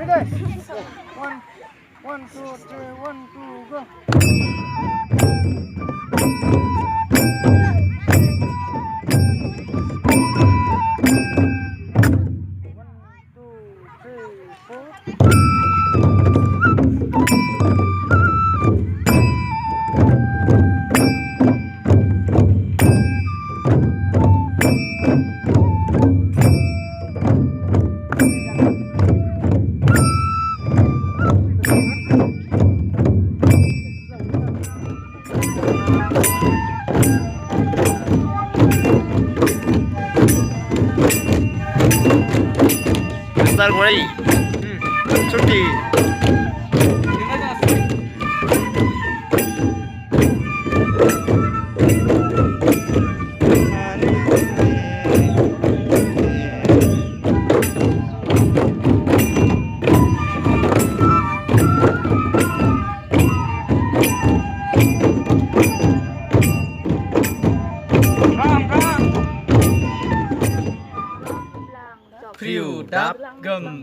One, two, three, 1, 2, go. Sarja, cuti. Phiêu đáp gầm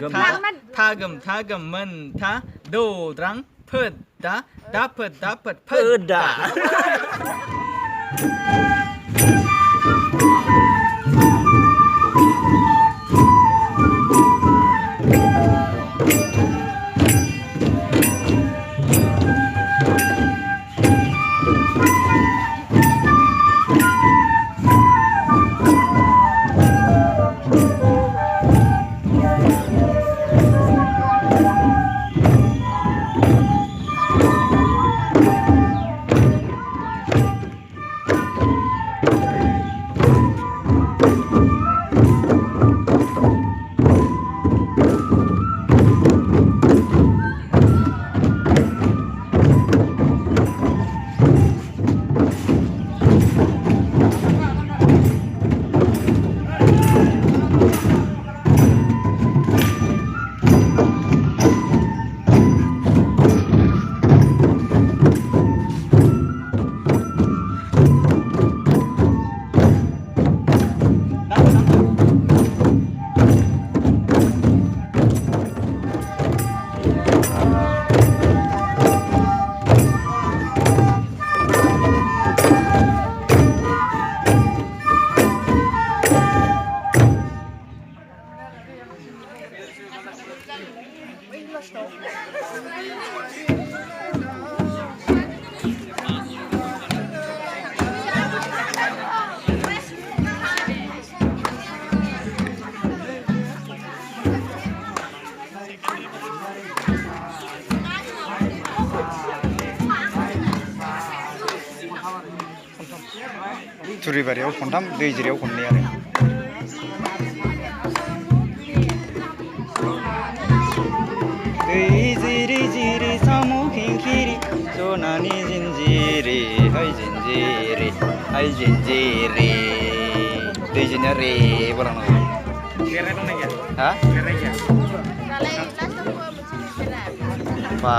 tha gầm mân tha đồ răng phật đáp phật đá. Turibaरियाव खनथाम दैजिरियाव खननै आरो दैजिरि जिरि साम' खिंखिरि सनानि जिन्जिरि हाय जिन्जिरि दैजिरिया रे बोलांनांगौ लिरनाय दंना गैया हा लिरनाय गैया बा